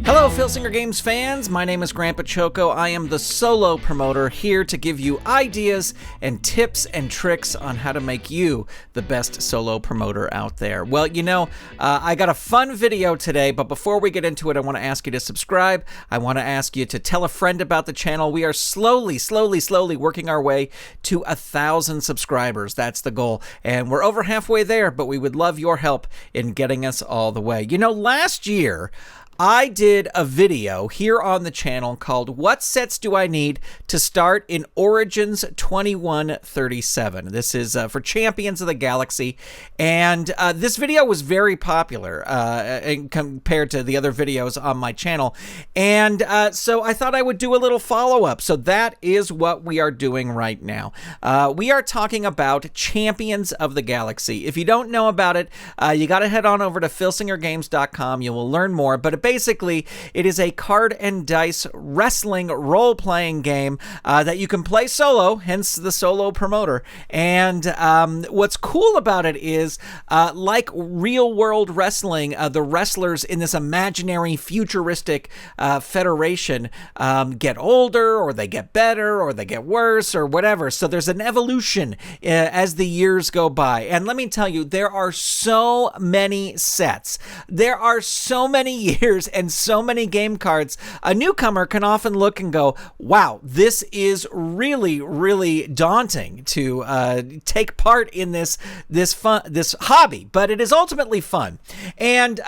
Hello, Filsinger Games fans. My name is Grant Baciocco. I am the solo promoter here to give you ideas and tips and tricks on how to make you the best solo promoter out there. Well, I got a fun video today, but before we get into it, I want to ask you to subscribe. I want to ask you to tell a friend about the channel. We are slowly working our way to 1,000 subscribers. That's the goal. And we're over halfway there, but we would love your help in getting us all the way. Last year, I did a video here on the channel called What Sets Do I Need to Start in Origins 2137. This is for Champions of the Galaxy, and this video was very popular compared to the other videos on my channel, and so I thought I would do a little follow-up. So that is what we are doing right now. We are talking about Champions of the Galaxy. If you don't know about it, you got to head on over to filsingergames.com. You will learn more, but basically, it is a card and dice wrestling role-playing game that you can play solo, hence the solo promoter. And what's cool about it is, like real-world wrestling, the wrestlers in this imaginary, futuristic federation get older, or they get better, or they get worse, or whatever. So there's an evolution as the years go by. And let me tell you, there are so many sets. There are so many years and so many game cards. A newcomer can often look and go, wow, this is really daunting to take part in this hobby, but it is ultimately fun. And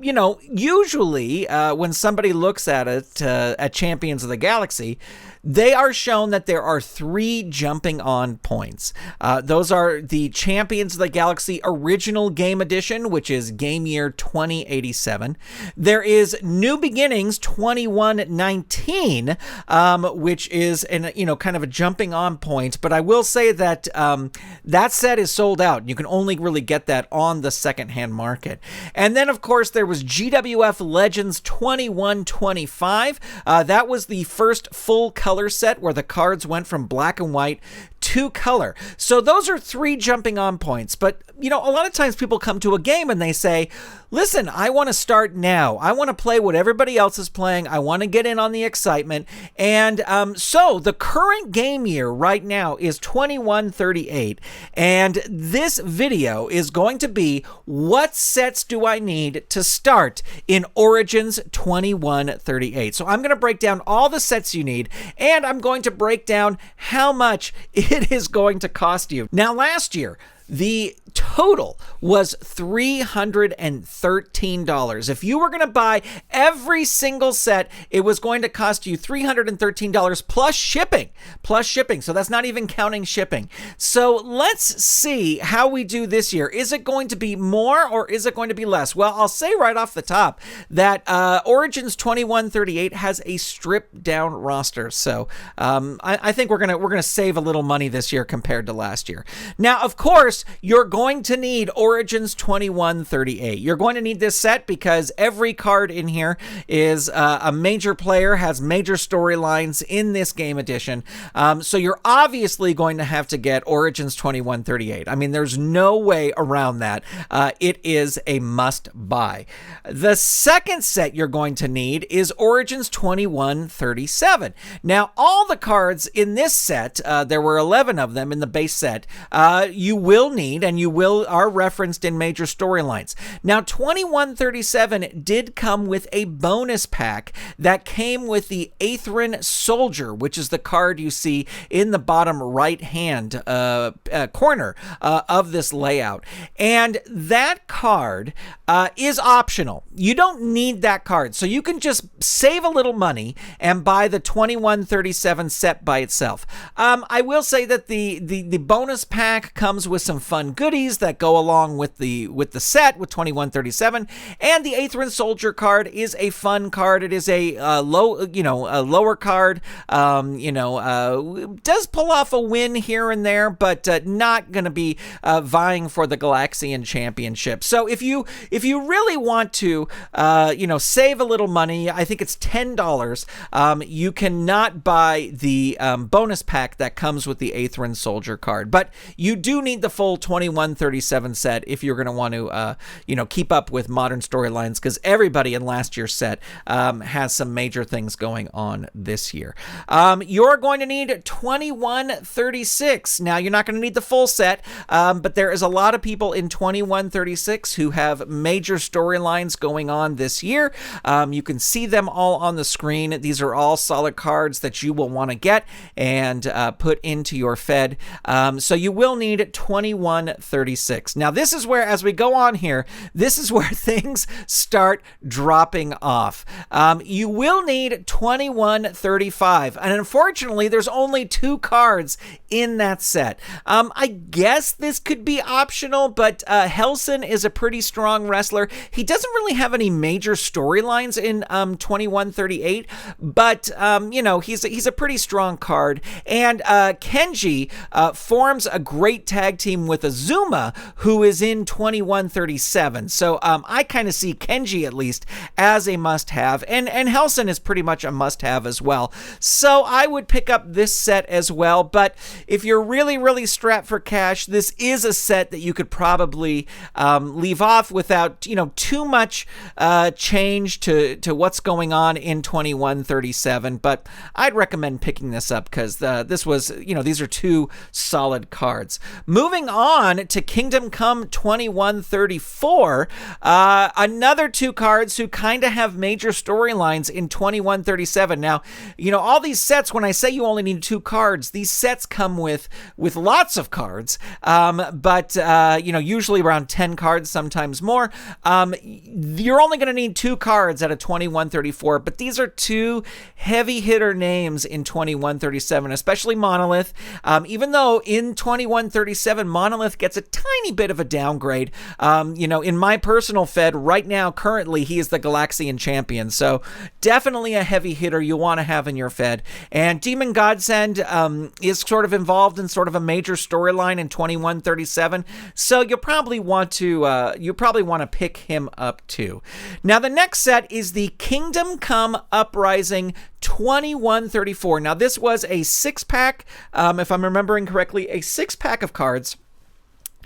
usually when somebody looks at it at Champions of the Galaxy, they are shown that there are 3 jumping on points. Those are the Champions of the Galaxy Original Game Edition, which is game year 2087. There is New Beginnings 2119, which is kind of a jumping on point. But I will say that that set is sold out. You can only really get that on the secondhand market. And then, of course, there was GWF Legends 2125. That was the first full color set where the cards went from black and white to color. So those are 3 jumping on points. But, a lot of times people come to a game and they say, listen, I want to start now. I want to play what everybody else is playing. I want to get in on the excitement. And so the current game year right now is 2138. And this video is going to be, what sets do I need to start in Origins 2138? So I'm going to break down all the sets you need, and I'm going to break down how much it is going to cost you. Now, last year, the total was $313. If you were going to buy every single set, it was going to cost you $313 plus shipping. So that's not even counting shipping. So let's see how we do this year. Is it going to be more or is it going to be less? Well, I'll say right off the top that Origins 2138 has a stripped down roster. So I think we're gonna save a little money this year compared to last year. Now, of course, you're going to need Origins 2138. You're going to need this set because every card in here is a major player, has major storylines in this game edition. So you're obviously going to have to get Origins 2138. I mean, there's no way around that. It is a must buy. The second set you're going to need is Origins 2137. Now, all the cards in this set, there were 11 of them in the base set, you will need, and are referenced in major storylines. Now, 2137 did come with a bonus pack that came with the Aethrin Soldier, which is the card you see in the bottom right-hand corner of this layout. And that card is optional. You don't need that card, so you can just save a little money and buy the 2137 set by itself. I will say that the bonus pack comes with some fun goodies that go along with the set with 2137, and the Aethrin Soldier card is a fun card. It is a lower card. Does pull off a win here and there, but not going to be vying for the Galaxian Championship. So if you really want to save a little money, I think it's $10. You cannot buy the bonus pack that comes with the Aethrin Soldier card, but you do need the full 2137 set if you're going to want to, keep up with modern storylines, because everybody in last year's set has some major things going on this year. You're going to need 2136. Now, you're not going to need the full set, but there is a lot of people in 2136 who have major storylines going on this year. You can see them all on the screen. These are all solid cards that you will want to get and put into your Fed. So you will need 2136. Now, this is where, as we go on here, this is where things start dropping off. You will need 2135. And unfortunately, there's only 2 cards in that set. I guess this could be optional, but Helson is a pretty strong wrestler. He doesn't really have any major storylines in 2138, but he's a pretty strong card. And Kenji forms a great tag team with Azuma, who is in 2137. So I kind of see Kenji, at least, as a must-have, and Helson is pretty much a must-have as well. So I would pick up this set as well, but if you're really, really strapped for cash, this is a set that you could probably leave off without, too much change to what's going on in 2137, but I'd recommend picking this up because this was, these are 2 solid cards. Moving on to Kingdom Come 2134, another 2 cards who kind of have major storylines in 2137. Now, all these sets, when I say you only need 2 cards, these sets come with lots of cards, but usually around 10 cards, sometimes more. You're only going to need 2 cards out of 2134, but these are 2 heavy hitter names in 2137, especially Monolith. Even though in 2137, Monolith gets a tiny bit of a downgrade. In my personal Fed right now, currently, he is the Galaxian champion. So definitely a heavy hitter you want to have in your Fed. And Demon Godsend is sort of involved in sort of a major storyline in 2137. So you'll probably want to pick him up too. Now, the next set is the Kingdom Come Uprising 2134. Now, this was a 6-pack, if I'm remembering correctly, a 6-pack of cards.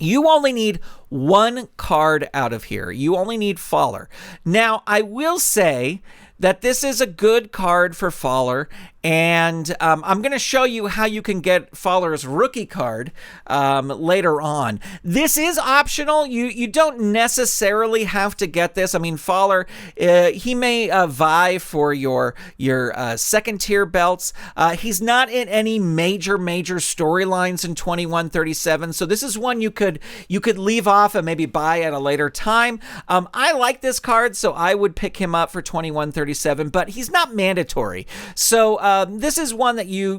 You only need 1 card out of here. You only need Faller. Now, I will say that this is a good card for Faller, and I'm going to show you how you can get Faller's rookie card later on. This is optional. You don't necessarily have to get this. I mean, Faller, he may vie for your second tier belts. He's not in any major storylines in 2137, so this is one you could leave off and maybe buy at a later time. I like this card, so I would pick him up for 2137, but he's not mandatory. So this is one that you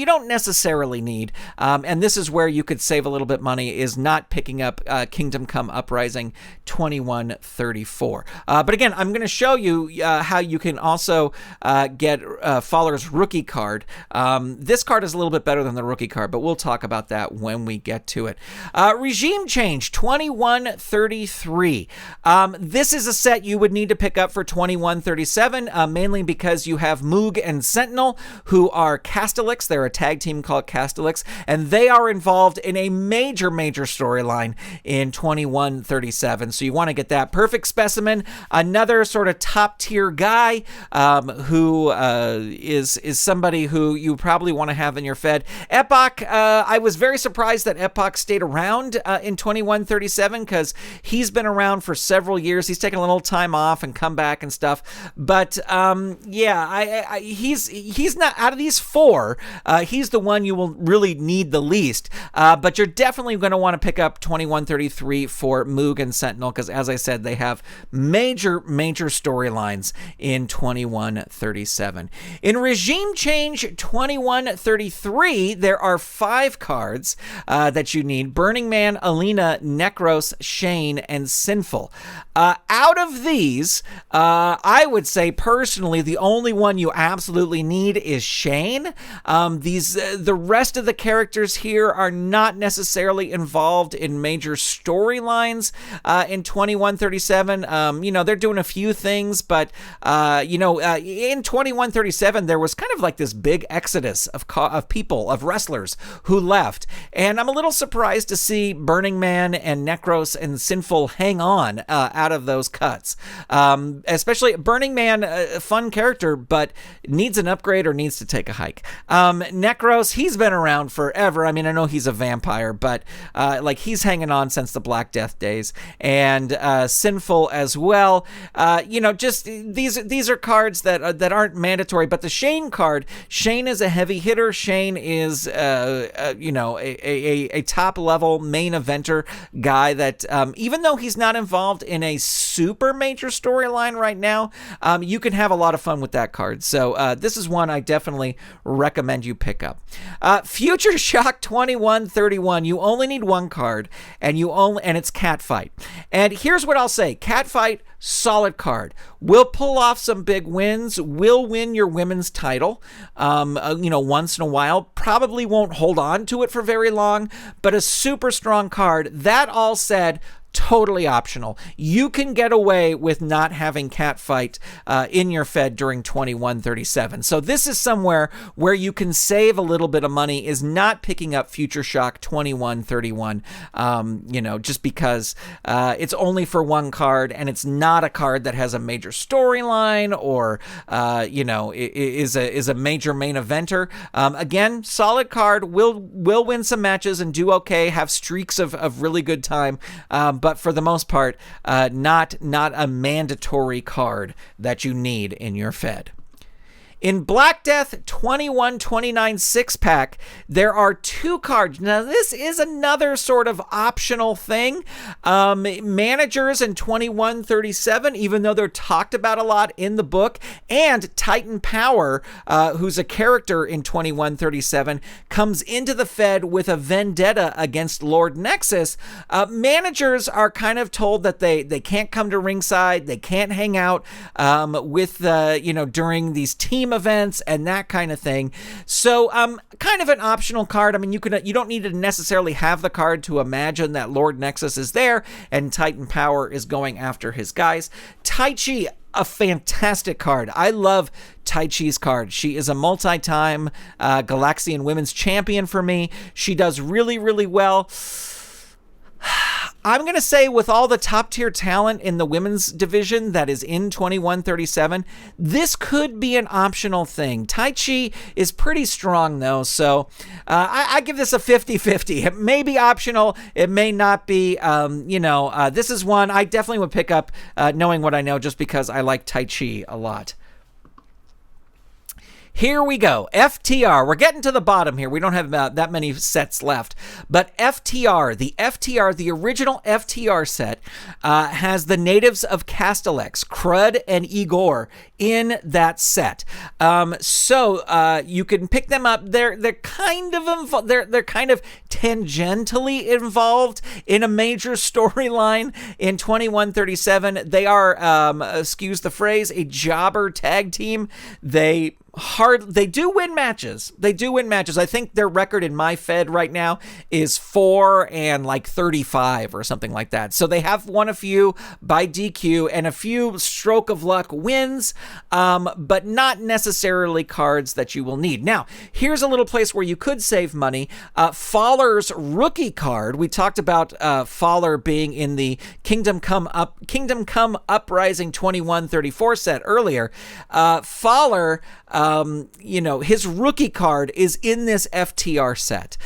don't necessarily need, and this is where you could save a little bit money, is not picking up Kingdom Come Uprising 2134. But again, I'm going to show you how you can also get Faller's rookie card. This card is a little bit better than the rookie card, but we'll talk about that when we get to it. Regime Change 2133. This is a set you would need to pick up for 2137, mainly because you have Moog and Sentinel, who are Castellix. They're a tag team called Castellix, and they are involved in a major storyline in 2137. So you want to get that. Perfect Specimen, another sort of top tier guy who is somebody who you probably want to have in your Fed. Epoch, I was very surprised that Epoch stayed around in 2137 because he's been around for several years. He's taken a little time off and come back and stuff. But he's not, out of these 4, he's the one you will really need the least. But you're definitely going to want to pick up 2133 for Moog and Sentinel because, as I said, they have major storylines in 2137. In Regime Change 2133, there are 5 cards that you need: Burning Man, Alina, Necros, Shane, and Sinful. Out of these, I would say personally the only one you absolutely need is Shane. The rest of the characters here are not necessarily involved in major storylines in 2137. They're doing a few things, but in 2137 there was kind of like this big exodus of people, of wrestlers who left, and I'm a little surprised to see Burning Man and Necros and Sinful hang on out of those cuts. Especially Burning Man, a fun character, but needs an upgrade or needs to take a hike. Necros, he's been around forever. I mean, I know he's a vampire, but he's hanging on since the Black Death days, and Sinful as well. Just these are cards that aren't mandatory. But the Shane card, Shane is a heavy hitter. Shane is a top level main eventer guy that even though he's not involved in a super major storyline right now, you can have a lot of fun with that card. So this is one I definitely recommend you pick up. Future Shock 2131. You only need one card, and it's Catfight. And here's what I'll say: Catfight, solid card. Will pull off some big wins. Will win your women's title. Once in a while. Probably won't hold on to it for very long, but a super strong card. That all said, totally optional. You can get away with not having Catfight in your Fed during 2137. So this is somewhere where you can save a little bit of money, is not picking up Future Shock 2131, just because it's only for one card, and it's not a card that has a major storyline or, is a major main eventer. Again, solid card, will win some matches and do okay, have streaks of really good time, but for the most part, not a mandatory card that you need in your Fed. In Black Death 2129 6-pack, there are two cards. Now, this is another sort of optional thing. Managers in 2137, even though they're talked about a lot in the book, and Titan Power, who's a character in 2137, comes into the Fed with a vendetta against Lord Nexus. Managers are kind of told that they can't come to ringside, they can't hang out during these team events and that kind of thing. So kind of an optional card. I mean, you don't need to necessarily have the card to imagine that Lord Nexus is there and Titan Power is going after his guys. Tai Chi, a fantastic card. I love Tai Chi's card. She is a multi-time Galaxian Women's Champion for me. She does really, really well. I'm going to say with all the top tier talent in the women's division that is in 2137, this could be an optional thing. Tai Chi is pretty strong though, so I give this a 50-50. It may be optional, it may not be. This is one I definitely would pick up knowing what I know, just because I like Tai Chi a lot. Here we go. FTR. We're getting to the bottom here. We don't have that many sets left. But FTR, the original FTR set, has the natives of Castellax, Crud and Igor, in that set. So you can pick them up. They're kind of they're kind of tangentially involved in a major storyline in 2137. They are, excuse the phrase, a jobber tag team. They do win matches. I think their record in my Fed right now is 4-35 or something like that. So they have won a few by DQ and a few stroke of luck wins, but not necessarily cards that you will need. Now, here's a little place where you could save money. Fowler's rookie card. We talked about Fowler being in the Kingdom Come Uprising 2134 set earlier. Fowler, his rookie card is in this FTR set.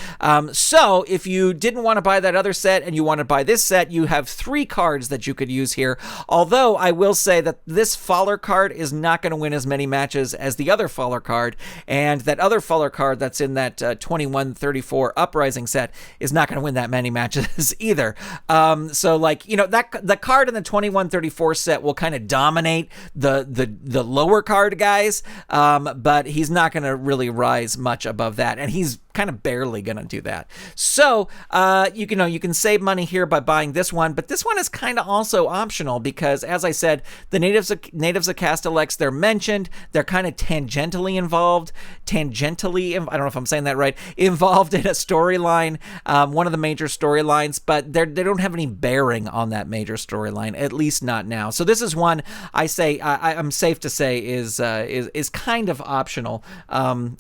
So if you didn't want to buy that other set and you want to buy this set, you have 3 cards that you could use here. Although I will say that this Fowler card is not going to win as many matches as the other Fowler card, and that other Fowler card that's in that 2134 Uprising set is not going to win that many matches either. The card in the 2134 set will kind of dominate the lower card guys. But he's not going to really rise much above that. And he's kind of barely going to do that. So, you can save money here by buying this one, but this one is kind of also optional because, as I said, the natives of Castellax, they're mentioned. They're kind of tangentially involved. I don't know if I'm saying that right. Involved in a storyline, one of the major storylines, but they don't have any bearing on that major storyline, at least not now. So this is one I'm safe to say is kind of optional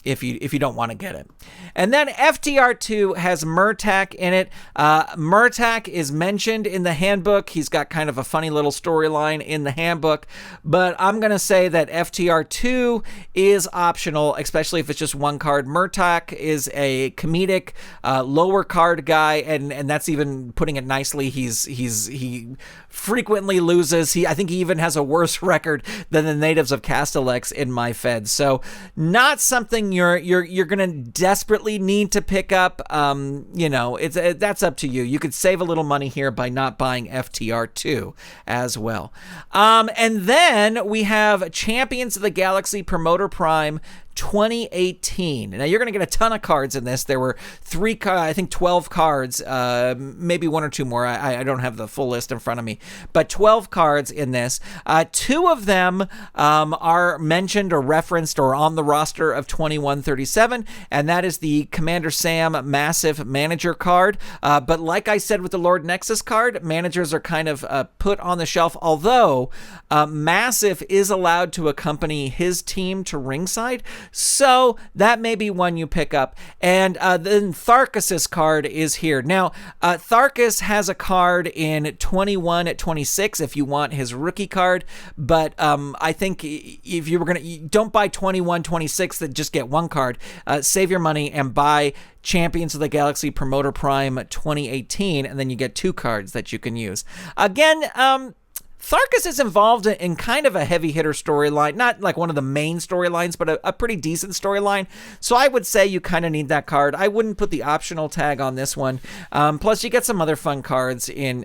if you don't want to get it. And then FTR2 has Murtak in it. Murtak is mentioned in the handbook. He's got kind of a funny little storyline in the handbook, but I'm going to say that FTR2 is optional, especially if it's just one card. Murtak is a comedic lower card guy, and that's even putting it nicely. He frequently loses. I think he even has a worse record than the natives of Castellax in my Fed. So not something you're gonna desperately need to pick up. That's up to you. You could save a little money here by not buying FTR2 as well. And then we have Champions of the Galaxy Promoter Prime 2018. Now you're going to get a ton of cards in this. There were 12 cards, maybe one or two more. I don't have the full list in front of me, but 12 cards in this. 2 of them are mentioned or referenced or on the roster of 2137, and that is the Commander Sam Massive Manager card. But like I said with the Lord Nexus card, managers are kind of put on the shelf, although Massive is allowed to accompany his team to ringside. So that may be one you pick up. And then Tharkus's card is here. Now, Tharkus has a card in 21 at 26 if you want his rookie card. But I think if you were don't buy 21, 26 that just get one card. Save your money and buy Champions of the Galaxy Promoter Prime 2018, and then you get 2 cards that you can use. Again, Tharkus is involved in kind of a heavy hitter storyline, not like one of the main storylines, but a pretty decent storyline. So I would say you kind of need that card. I wouldn't put the optional tag on this one. Plus, you get some other fun cards in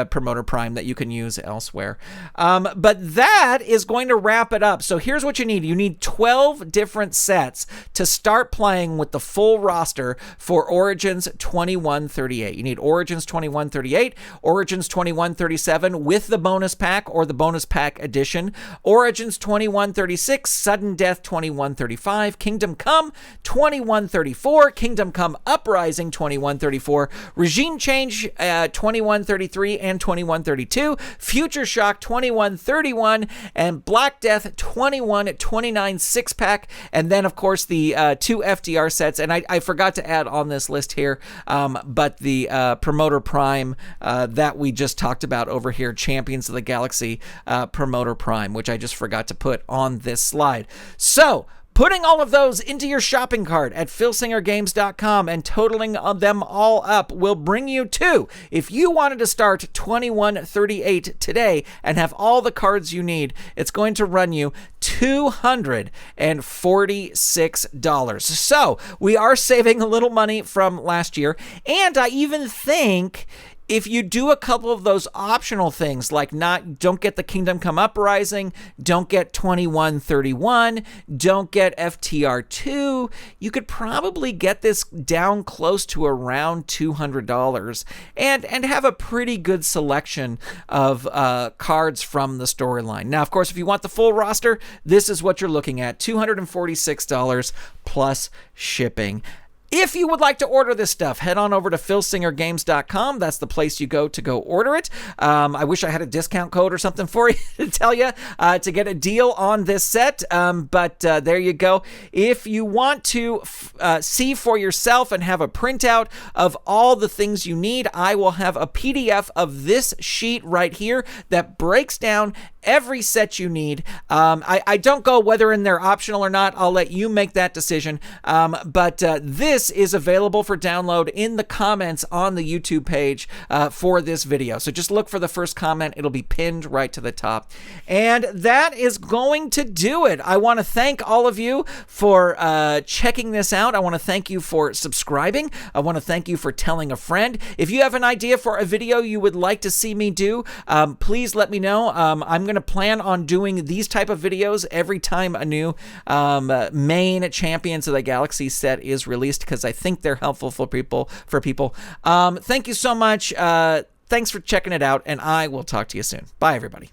Promoter Prime that you can use elsewhere. But that is going to wrap it up. So here's what you need. You need 12 different sets to start playing with the full roster for Origins 2138. You need Origins 2138, Origins 2137 with the bonus pack or the bonus pack edition, Origins 2136, Sudden Death 2135, Kingdom Come 2134, Kingdom Come Uprising 2134, Regime Change 2133 and 2132, Future Shock 2131, and Black Death 2129 6-pack, and then of course the 2 FDR sets, and I forgot to add on this list here, but the Promoter Prime that we just talked about over here, Champions of the Galaxy Promoter Prime, which I just forgot to put on this slide. So, putting all of those into your shopping cart at filsingergames.com and totaling them all up will bring you to, if you wanted to start 2138 today and have all the cards you need, it's going to run you $246. So, we are saving a little money from last year, and I even think if you do a couple of those optional things, like don't get the Kingdom Come Uprising, don't get 2131, don't get FTR2, you could probably get this down close to around $200 and have a pretty good selection of cards from the storyline. Now, of course, if you want the full roster, this is what you're looking at, $246 plus shipping. If you would like to order this stuff, head on over to filsingergames.com. That's the place you go to order it. I wish I had a discount code or something for you to tell you to get a deal on this set, but there you go. If you want to see for yourself and have a printout of all the things you need, I will have a PDF of this sheet right here that breaks down every set you need. I don't go whether in they're optional or not. I'll let you make that decision. But this is available for download in the comments on the YouTube page for this video. So just look for the first comment. It'll be pinned right to the top. And that is going to do it. I want to thank all of you for checking this out. I want to thank you for subscribing. I want to thank you for telling a friend. If you have an idea for a video you would like to see me do, please let me know. I'm going to plan on doing these type of videos every time a new main Champions of the Galaxy set is released, because I think they're helpful for people. Thank you so much. Thanks for checking it out, and I will talk to you soon. Bye, everybody.